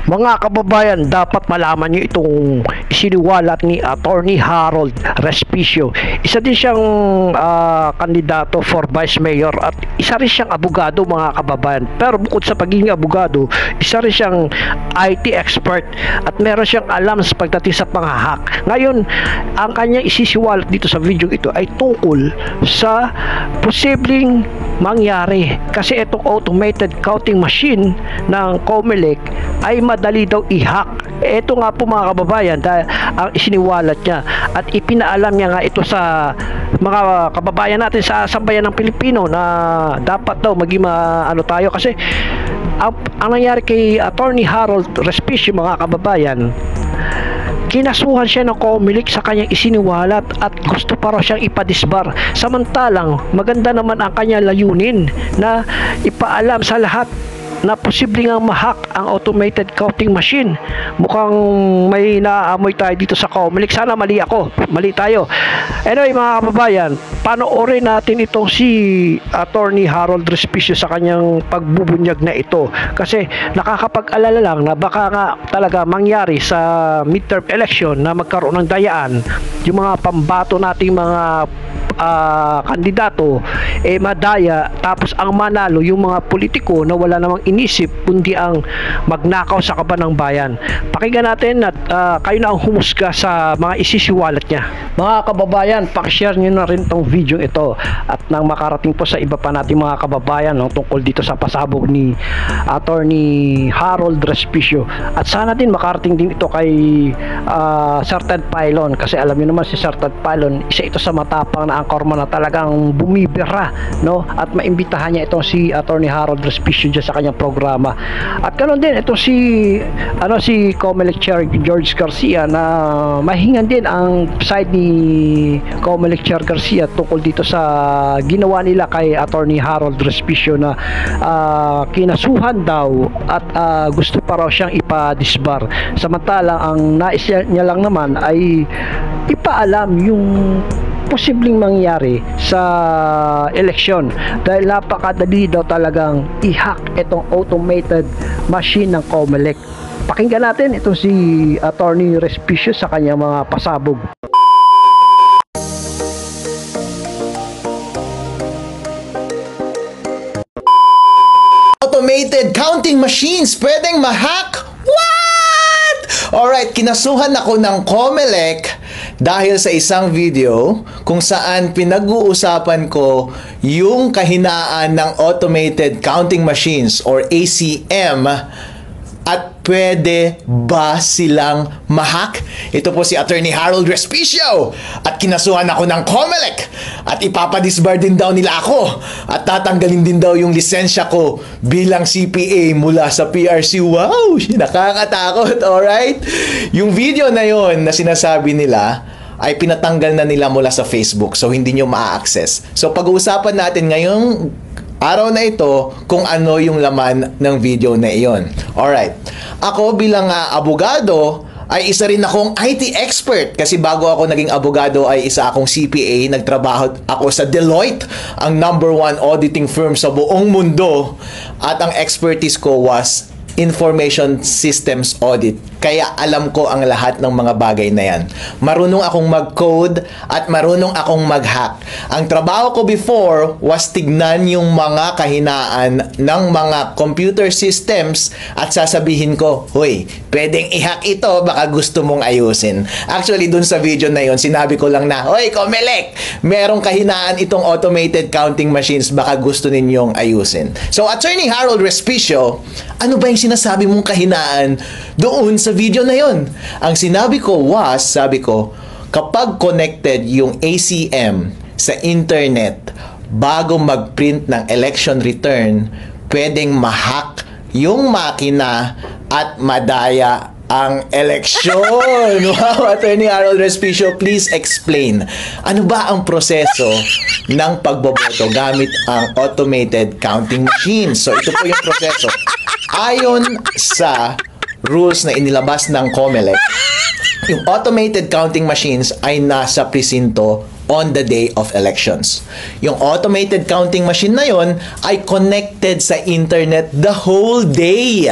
Mga kababayan, dapat malaman niyo itong isiniwalat ni Attorney Harold Respicio. Isa din siyang kandidato for Vice Mayor at isa rin siyang abogado, mga kababayan. Pero bukod sa pagiging abogado, isa rin siyang IT expert at meron siyang alam sa pagdating sa panghahak. Ngayon, ang kanyang isisiwalat dito sa video ito ay tungkol sa posibleng mangyari kasi itong automated counting machine ng COMELEC ay madali daw i-hack. Ito nga po, mga kababayan, dahil ang isiniwalat niya at ipinaalam niya nga ito sa mga kababayan natin sa sambayan ng Pilipino na dapat daw maging ano tayo kasi ang nangyari kay Attorney Harold Respicio, mga kababayan, kinasuhan siya ng COMELEC sa kanyang isiniwalat at gusto pa raw siyang ipadisbar. Samantalang maganda naman ang kanyang layunin na ipaalam sa lahat na posibleng ang ma-hack ang automated counting machine. Mukhang may naaamoy tayo dito sa COMELEC. Sana mali ako. Mali tayo. Anyway, mga kababayan, panoorin natin itong si Attorney Harold Respicio sa kanyang pagbubunyag na ito. Kasi nakakapag-alala lang na baka nga talaga mangyari sa midterm election na magkaroon ng dayaan yung mga pambato nating mga kandidato madaya, tapos ang manalo yung mga politiko na wala namang inisip kundi ang magnakaw sa kaban ng bayan. Pakinggan natin at kayo na ang humusga sa mga isisiwalat niya. Mga kababayan, pakishare nyo na rin tong video ito at nang makarating po sa iba pa nating mga kababayan tungkol dito sa pasabog ni Attorney Harold Respicio. At sana din makarating din ito kay Sir Ted Filon, kasi alam niyo naman si Sir Ted Filon, isa ito sa matapang na angkorman na talagang bumibira, no? At maimbitahan niya itong si Attorney Harold Respicio dyan sa kanyang programa. At ganoon din ito si COMELEC Chair George Garcia na mahingan din ang side ni COMELEC Chair Garcia tungkol dito sa ginawa nila kay Attorney Harold Respicio na kinasuhan daw at gusto pa raw siyang ipadisbar. Samantalang ang nais niya lang naman ay ipaalam yung posibleng mangyari sa eleksyon dahil napakadali daw talagang i-hack itong automated machine ng COMELEC. Pakinggan natin itong si Attorney Respicio sa kanyang mga pasabog. Automated counting machines pwedeng ma-hack? What? Alright, kinasuhan ako ng COMELEC dahil sa isang video kung saan pinag-uusapan ko yung kahinaan ng automated counting machines or ACM at pwede ba silang ma-hack? Ito po si Attorney Harold Respicio at kinasuhan ako ng COMELEC at ipapadisbar din daw nila ako at tatanggalin din daw yung lisensya ko bilang CPA mula sa PRC. Wow! Nakakatakot, alright? Yung video na yon na sinasabi nila ay pinatanggal na nila mula sa Facebook, so hindi nyo ma-access. So pag-uusapan natin ngayong araw na ito kung ano yung laman ng video na iyon. Alright. Ako bilang abogado ay isa rin akong IT expert kasi bago ako naging abogado ay isa akong CPA. Nagtrabaho ako sa Deloitte, ang #1 auditing firm sa buong mundo, at ang expertise ko was information systems audit. Kaya alam ko ang lahat ng mga bagay na yan. Marunong akong mag-code at marunong akong mag-hack. Ang trabaho ko before was tignan yung mga kahinaan ng mga computer systems at sasabihin ko, "Hoy, pwedeng i-hack ito, baka gusto mong ayusin." Actually, dun sa video na yon sinabi ko lang na, "Hoy, COMELEC, merong kahinaan itong automated counting machines, baka gusto ninyong ayusin." So, Attorney Harold Respicio, ano ba yung sinasabi mong kahinaan doon sa video na yon? Ang sinabi ko was, sabi ko, kapag connected yung ACM sa internet bago mag-print ng election return, pwedeng ma-hack yung makina at madaya ang eleksyon. Wow, Attorney Harold Respicio, please explain. Ano ba ang proseso ng pagboboto gamit ang automated counting machine? So, ito po yung proseso. Ayon sa rules na inilabas ng COMELEC, yung automated counting machines ay nasa presinto on the day of elections. Yung automated counting machine na yon ay connected sa internet the whole day.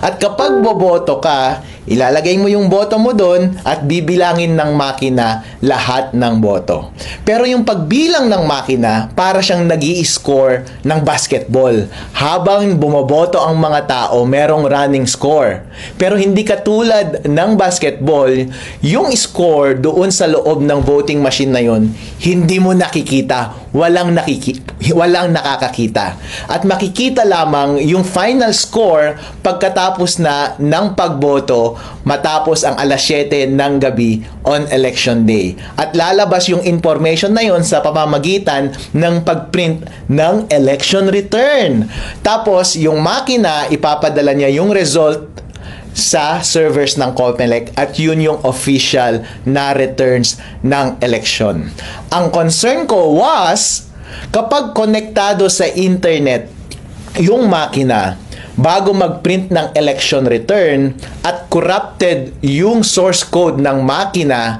At kapag boboto ka, ilalagay mo yung boto mo doon at bibilangin ng makina lahat ng boto. Pero yung pagbilang ng makina, para siyang nag-i-score ng basketball. Habang bumoboto ang mga tao, merong running score. Pero hindi katulad ng basketball, yung score doon sa loob ng voting machine na yon, hindi mo nakikita, walang nakakakita. At makikita lamang yung final score pagkatapos na ng pagboto matapos ang alas 7 ng gabi on election day. At lalabas yung information na yon sa pamamagitan ng pagprint ng election return. Tapos yung makina, ipapadala niya yung result sa servers ng COMELEC at yun yung official na returns ng election. Ang concern ko was, kapag konektado sa internet yung makina, bago mag-print ng election return at corrupted yung source code ng makina,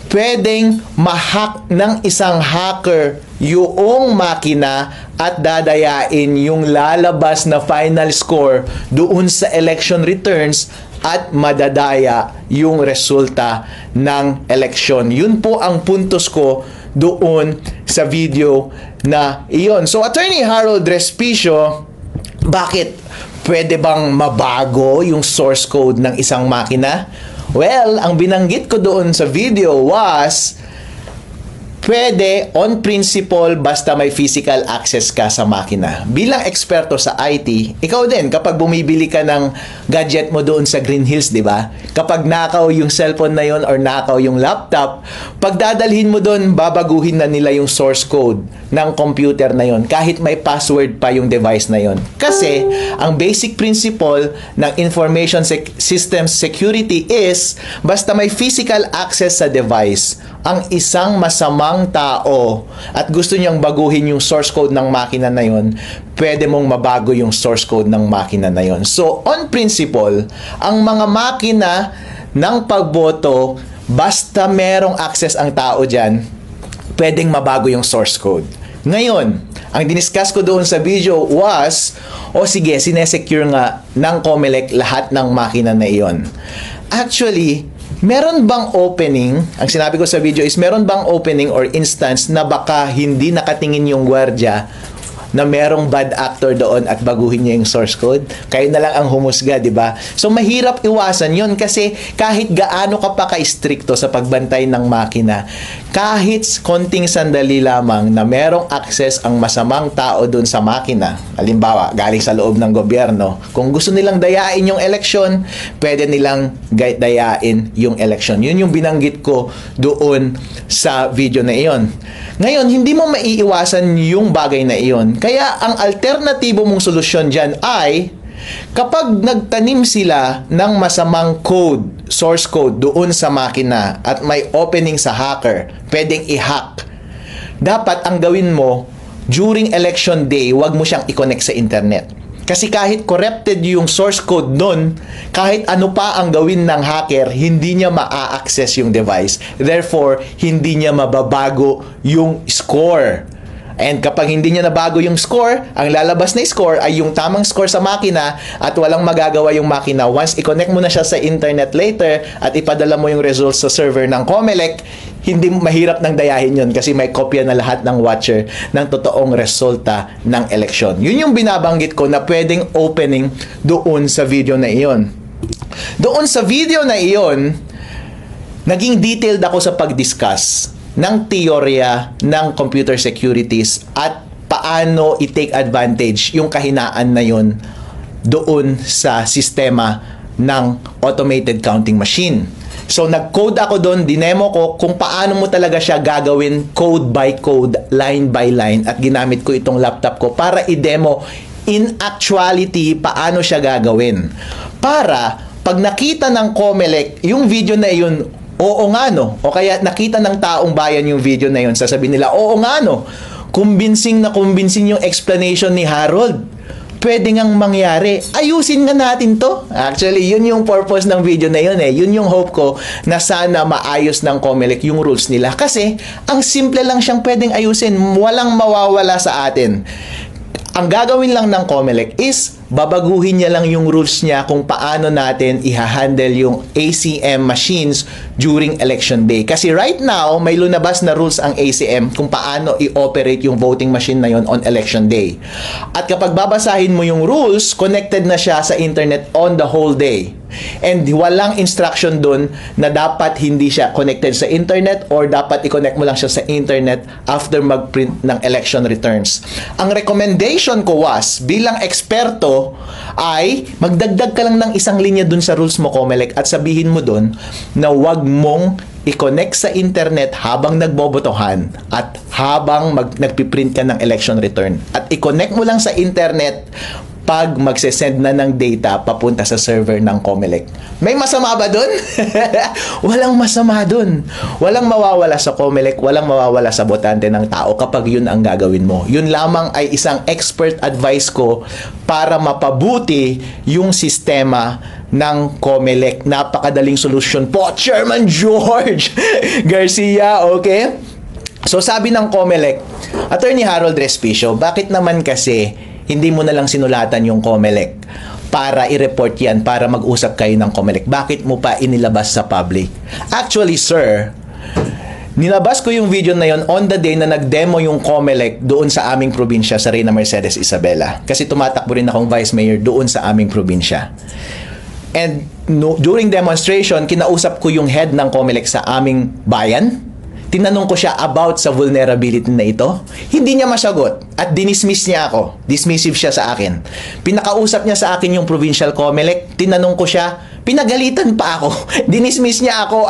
pwedeng ma-hack ng isang hacker yung makina at dadayain yung lalabas na final score doon sa election returns at madadaya yung resulta ng election. Yun po ang puntos ko doon sa video na iyon. So, Attorney Harold Respicio, bakit pwede bang mabago yung source code ng isang makina? Well, ang binanggit ko doon sa video was, pwede on principle basta may physical access ka sa makina. Bilang eksperto sa IT, ikaw din, kapag bumibili ka ng gadget mo doon sa Green Hills, di ba? Kapag nakaw yung cellphone na yon or nakaw yung laptop, pag dadalhin mo doon, babaguhin na nila yung source code ng computer na yon kahit may password pa yung device na yon. Kasi, ang basic principle ng information system security is, basta may physical access sa device, ang isang masamang tao at gusto niyang baguhin yung source code ng makina na yon, pwede mong mabago yung source code ng makina na yon. So, on principle, ang mga makina ng pagboto, basta merong access ang tao dyan, pwedeng mabago yung source code. Ngayon, ang diniscuss ko doon sa video was, sige, sinesecure nga ng COMELEC lahat ng makina na iyon. Actually, meron bang opening, ang sinabi ko sa video is, meron bang opening or instance na baka hindi nakatingin yung gwardiya na merong bad actor doon at baguhin niya yung source code? Kayo na lang ang humusga, di ba? So, mahirap iwasan yun kasi kahit gaano ka pa ka-stricto sa pagbantay ng makina, kahit konting sandali lamang na merong access ang masamang tao doon sa makina, halimbawa, galing sa loob ng gobyerno, kung gusto nilang dayain yung eleksyon, pwede nilang dayain yung eleksyon. Yun yung binanggit ko doon sa video na iyon. Ngayon, hindi mo maiiwasan yung bagay na iyon. Kaya ang alternatibo mong solusyon dyan ay, kapag nagtanim sila ng masamang code, source code doon sa makina at may opening sa hacker, pwedeng i-hack. Dapat ang gawin mo, during election day, wag mo siyang i-connect sa internet. Kasi kahit corrupted yung source code nun, kahit ano pa ang gawin ng hacker, hindi niya ma-access yung device. Therefore, hindi niya mababago yung score. And kapag hindi niya nabago yung score, ang lalabas na score ay yung tamang score sa makina at walang magagawa yung makina. Once i-connect mo na siya sa internet later at ipadala mo yung results sa server ng COMELEC, hindi mahirap nang dayahin yun kasi may kopya na lahat ng watcher ng totoong resulta ng eleksyon. Yun yung binabanggit ko na pwedeng opening doon sa video na iyon. Doon sa video na iyon, naging detailed ako sa pag-discuss ng teorya ng computer securities at paano i-take advantage yung kahinaan na yun doon sa sistema ng automated counting machine. So, nag-code ako doon, dinemo ko kung paano mo talaga siya gagawin code by code, line by line, at ginamit ko itong laptop ko para i-demo in actuality paano siya gagawin. Para, pag nakita ng COMELEC yung video na yun, oo nga no, o kaya nakita ng taong bayan yung video na yun, sasabihin nila, oo nga no, convincing na convincing yung explanation ni Harold. pwede ngang mangyari. Ayusin nga natin to. Actually, yun yung purpose ng video na yun eh. Yun yung hope ko na sana maayos ng COMELEC yung rules nila. Kasi, ang simple lang siyang pwedeng ayusin. Walang mawawala sa atin. Ang gagawin lang ng COMELEC is babaguhin niya lang yung rules niya kung paano natin i-handle yung ACM machines during election day. Kasi right now, may lunabas na rules ang ACM kung paano i-operate yung voting machine na yon on election day. At kapag babasahin mo yung rules, connected na siya sa internet on the whole day. And walang instruction dun na dapat hindi siya connected sa internet or dapat i-connect mo lang siya sa internet after mag-print ng election returns. Ang recommendation ko was, bilang eksperto, ay magdagdag ka lang ng isang linya dun sa rules mo, COMELEC, at sabihin mo dun na wag mong i-connect sa internet habang nagbobotohan at habang nagpiprint ka ng election return. At i-connect mo lang sa internet pag magsesend na ng data papunta sa server ng COMELEC. May masama ba dun? Walang masama dun. Walang mawawala sa COMELEC, walang mawawala sa botante ng tao kapag yun ang gagawin mo. Yun lamang ay isang expert advice ko para mapabuti yung sistema ng COMELEC. Napakadaling solusyon po, Chairman George Garcia, okay? So sabi ng COMELEC, Attorney Harold Respicio, bakit naman kasi hindi mo na lang sinulatan yung COMELEC para i-report yan, para mag-usap kayo ng COMELEC? Bakit mo pa inilabas sa public? Actually, sir, nilabas ko yung video na yon on the day na nag-demo yung COMELEC doon sa aming probinsya, sa Reyna Mercedes Isabela. Kasi tumatakbo rin akong vice mayor doon sa aming probinsya. And during demonstration, kinausap ko yung head ng COMELEC sa aming bayan. Tinanong ko siya about sa vulnerability na ito. Hindi niya masagot at dinismiss niya ako. Dismissive siya sa akin. Pinakausap niya sa akin yung provincial COMELEC. Tinanong ko siya, pinagalitan pa ako. Dinismiss niya ako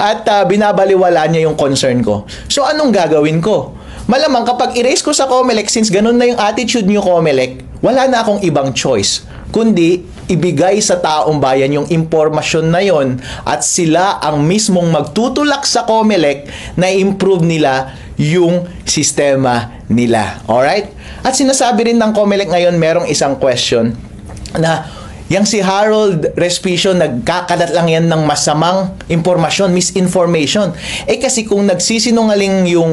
at binabaliwala niya yung concern ko. So anong gagawin ko? Malamang kapag i-raise ko sa COMELEC, since ganun na yung attitude niyo COMELEC, wala na akong ibang choice kundi ibigay sa taong bayan yung impormasyon na yon at sila ang mismong magtutulak sa COMELEC na improve nila yung sistema nila. Alright? At sinasabi rin ng COMELEC ngayon, merong isang question na yang si Harold Respicio, nagkakalat lang yan ng masamang impormasyon, misinformation. Eh kasi kung nagsisinungaling yung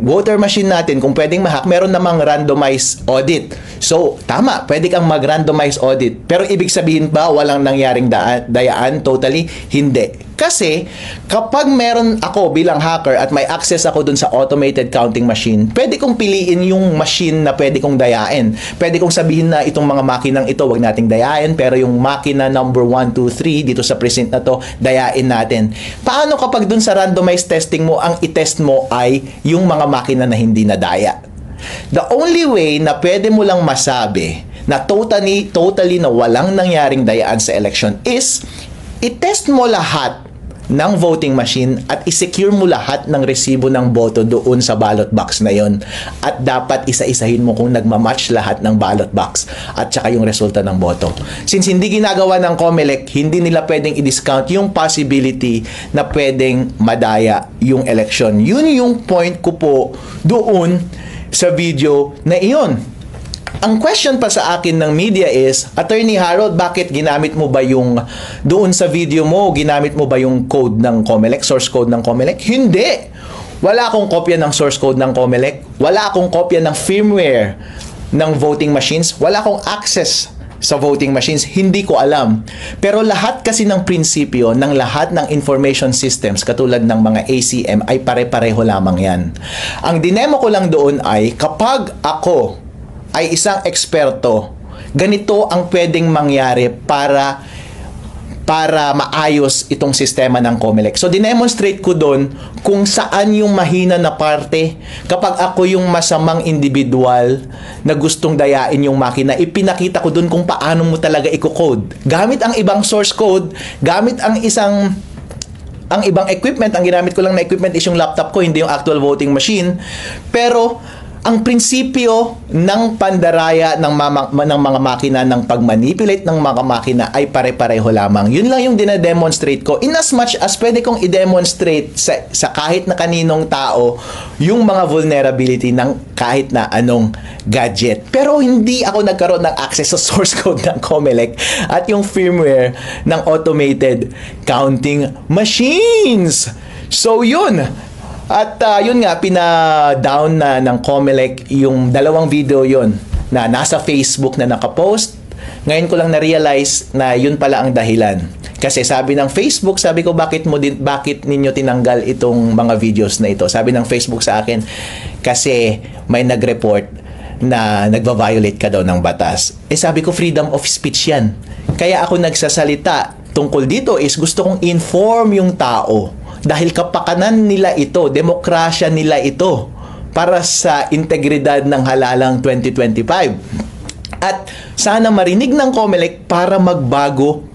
voter machine natin, kung pwedeng ma-hack, meron namang randomized audit. So, tama, pwede kang mag-randomize audit. Pero ibig sabihin ba walang nangyaring dayaan? Totally, hindi. Kasi, kapag meron ako bilang hacker at may access ako dun sa automated counting machine, pwede kong piliin yung machine na pwede kong dayain. Pwede kong sabihin na itong mga makinang ito, wag nating dayain, pero yung makina number 1, 2, 3 dito sa precinct na to, dayain natin. Paano kapag dun sa randomized testing mo, ang itest mo ay yung mga makina na hindi nadaya? The only way na pwede mo lang masabi na totally na walang nangyaring dayaan sa election is i-test mo lahat ng voting machine at i-secure mo lahat ng resibo ng boto doon sa ballot box na yon. At dapat isa-isahin mo kung nagmamatch lahat ng ballot box at saka yung resulta ng boto. Since hindi ginagawa ng COMELEC, hindi nila pwedeng i-discount yung possibility na pwedeng madaya yung election. Yun yung point ko po doon sa video na iyon. Ang question pa sa akin ng media is, Attorney Harold, bakit ginamit mo ba yung, doon sa video mo, ginamit mo ba yung code ng COMELEC, source code ng COMELEC? Hindi! Wala akong kopya ng source code ng COMELEC. Wala akong kopya ng firmware ng voting machines. Wala akong access sa voting machines. Hindi ko alam. Pero lahat kasi ng prinsipyo ng lahat ng information systems katulad ng mga ACM ay pare-pareho lamang yan. Ang dinemo ko lang doon ay kapag ako ay isang eksperto, ganito ang pwedeng mangyari para maayos itong sistema ng COMELEC. So, dinemonstrate ko doon kung saan yung mahina na parte. Kapag ako yung masamang individual na gustong dayain yung makina, ipinakita ko doon kung paano mo talaga i-code. Gamit ang ibang source code, gamit ang ibang equipment. Ang ginamit ko lang na equipment is yung laptop ko, hindi yung actual voting machine. Pero ang prinsipyo ng pandaraya ng mga makina, ng pagmanipulate ng mga makina ay pare-pareho lamang. Yun lang yung dinedemonstrate ko. In as much as pwede kong i-demonstrate sa kahit na kaninong tao yung mga vulnerability ng kahit na anong gadget. Pero hindi ako nagkaroon ng access sa source code ng Comelec at yung firmware ng automated counting machines. So yun. At yun nga, pina-down na ng Comelec yung dalawang video yun na nasa Facebook na nakapost. Ngayon ko lang na-realize na yun pala ang dahilan. Kasi sabi ng Facebook, sabi ko, bakit ninyo tinanggal itong mga videos na ito? Sabi ng Facebook sa akin, kasi may nag-report na nagva-violate ka daw ng batas. Sabi ko, freedom of speech yan. Kaya ako nagsasalita tungkol dito is gusto kong inform yung tao. Dahil kapakanan nila ito, demokrasya nila ito para sa integridad ng halalang 2025. At sana marinig ng Comelec para magbago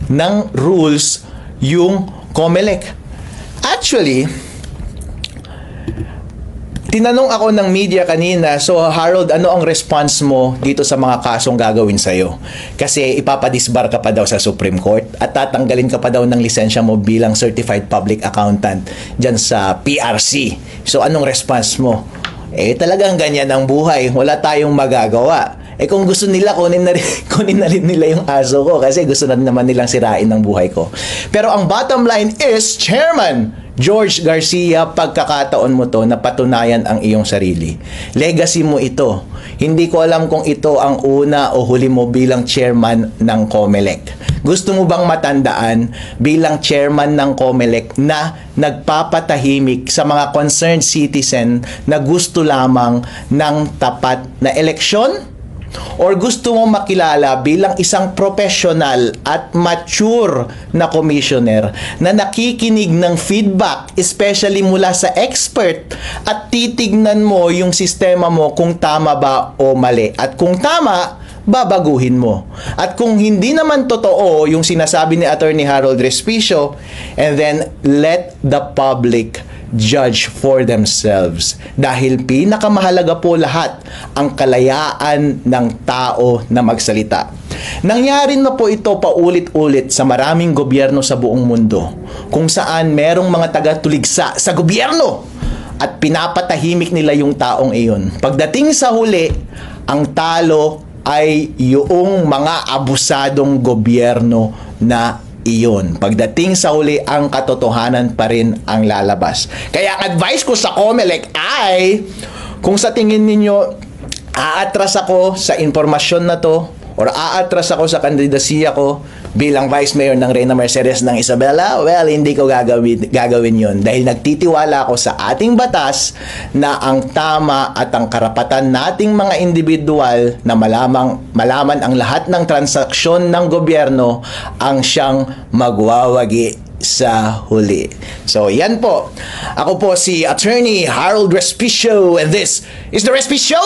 ng rules yung Comelec. Actually, tinanong ako ng media kanina, so Harold, ano ang response mo dito sa mga kasong gagawin sa'yo? Kasi ipapadisbar ka pa daw sa Supreme Court at tatanggalin ka pa daw ng lisensya mo bilang Certified Public Accountant dyan sa PRC. So anong response mo? Talagang ganyan ang buhay. Wala tayong magagawa. Kung gusto nila, kunin na rin nila yung aso ko kasi gusto na naman nilang sirain ang buhay ko. Pero ang bottom line is, Chairman George Garcia, pagkakataon mo to na patunayan ang iyong sarili. Legacy mo ito. Hindi ko alam kung ito ang una o huli mo bilang chairman ng Comelec. Gusto mo bang matandaan bilang chairman ng Comelec na nagpapatahimik sa mga concerned citizen na gusto lamang ng tapat na eleksyon? Or gusto mo makilala bilang isang professional at mature na commissioner na nakikinig ng feedback, especially mula sa expert, at titignan mo yung sistema mo kung tama ba o mali. At kung tama, babaguhin mo. At kung hindi naman totoo yung sinasabi ni Attorney Harold Respicio, and then let the public judge for themselves. Dahil pinakamahalaga po lahat ang kalayaan ng tao na magsalita. Nangyari na po ito paulit-ulit sa maraming gobyerno sa buong mundo kung saan merong mga taga-tuligsa sa gobyerno at pinapatahimik nila yung taong iyon. Pagdating sa huli, ang talo ay yung mga abusadong gobyerno na iyon. Pagdating sa huli, ang katotohanan pa rin ang lalabas. Kaya ang advice ko sa Comelec ay, kung sa tingin ninyo aatras ako sa impormasyon na to, or aatras ako sa kandidasiya ko bilang Vice Mayor ng Reyna Mercedes ng Isabela, well, hindi ko gagawin yun. Dahil nagtitiwala ako sa ating batas na ang tama at ang karapatan nating mga individual na malaman ang lahat ng transaksyon ng gobyerno ang siyang magwawagi sa huli. So, yan po. Ako po si Attorney Harold Respicio, and this is The Respicio!